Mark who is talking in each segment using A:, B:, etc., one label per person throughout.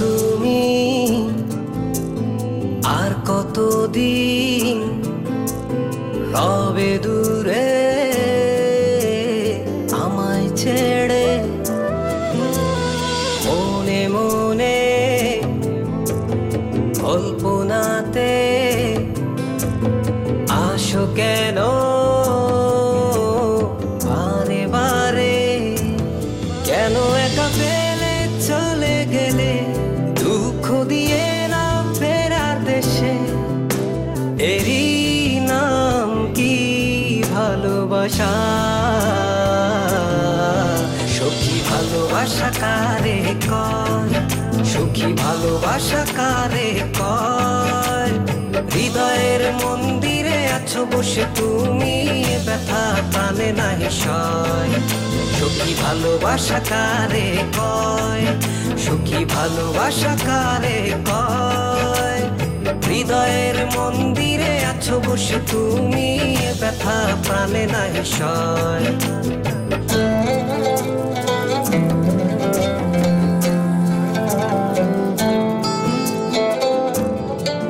A: তুমি আর কতদিন রবে দূরে আমায় ছেড়ে, মনে মনে কল্পনাতে আসো কেন বারে বারে, কেন একা ফেলে চলে গেলে দুঃখ দিয়ে না ফেরার দেশে, এরই নাম কি ভালোবাসা? সখী ভালোবাসা কারে কয়, সখী ভালোবাসা কারে কয়? হৃদয়ের মন্দিরে আছো বসে তুমি, ব্যথা প্রাণে নাহি সয়। সখী ভালোবাসা কারে কয়, সখী ভালোবাসা কারে কয়? হৃদয়ের মন্দিরে আছো বসে তুমি, ব্যথা প্রাণে নাহি সয়।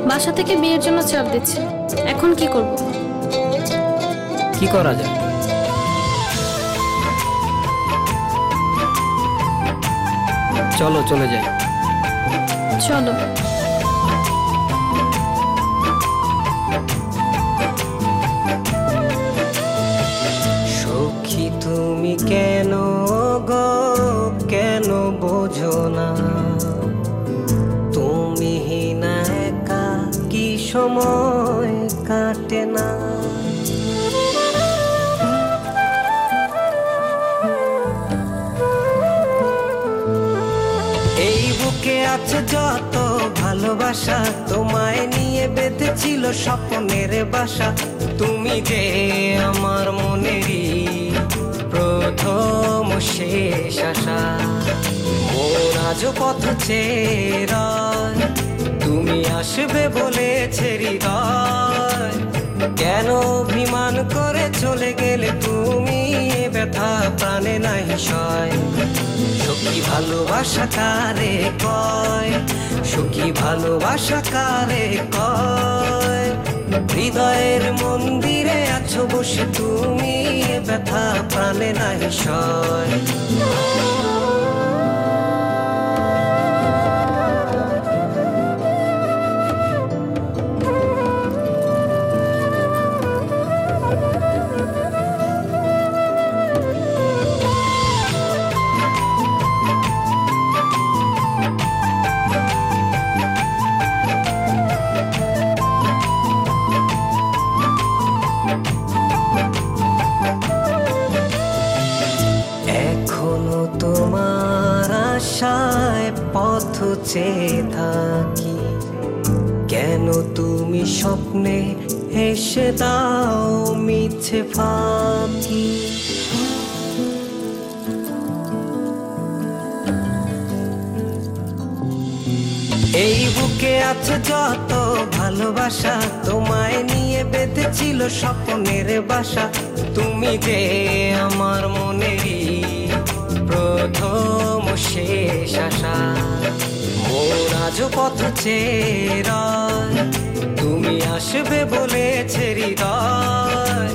B: বাসা থেকে বিয়ের জন্য চাপ দিচ্ছে, এখন কি করব?
C: কি করা যায়? চলো চলে যাই।
B: চলো।
A: সখী তুমি কেন গো, কেন বোঝো না? তুমি না একা কি সময় কাটে না? এই বুকে আছে যত ভালোবাসা, তোমায় নিয়ে বেঁধেছিল স্বপ্নের বাসা। তুমি যে আমার মনেরই প্রথম শেষ আশা, মন আজও পথ চেয়ে রয়, তুমি আসবে বলেছে হৃদয়। কেন অভিমান করে চলে গেলে তুমি, ব্যথা প্রাণে নাহি সয়। সখী ভালোবাসা কারে কয়, সখী ভালোবাসা কারে কয়? হৃদয়ের মন্দিরে আছো বসে তুমি, ব্যথা প্রাণে নাহি সয়। এখনো তোমার আশায় পথ চেয়ে থাকি, কেন তুমি স্বপ্নে এসে দাও মিছে ফাঁকি? এই বুকে আছে যত ভালোবাসা, তোমায় নিয়ে বেঁধেছিল স্বপ্নের বাসা। তুমি যে আমার মনেরই প্রথম শেষ আশা, মন আজও পথ চেয়ে রয়, তুমি আসবে বলেছে হৃদয়।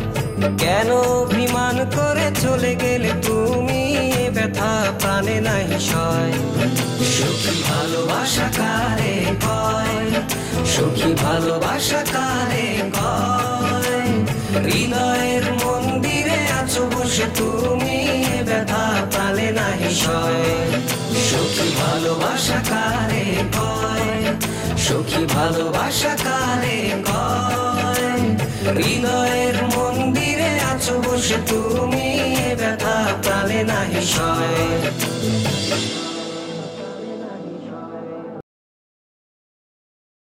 A: কেন অভিমান করে চলে গেলে তুমি, ব্যথা প্রাণে নাহি সয়। সখী ভালোবাসা কারে কয়, সখী ভালোবাসা কারে কয়? হৃদয়ের মন্দিরে আছো বসে তুমি, ব্যথা প্রাণে নাহি সয়। সখী ভালোবাসা কারে কয়, সখী ভালোবাসা কারে কয়। হৃদয়ের মন্দিরে আছো বসে তুমি, এ ব্যথা প্রাণে নাহি সয়।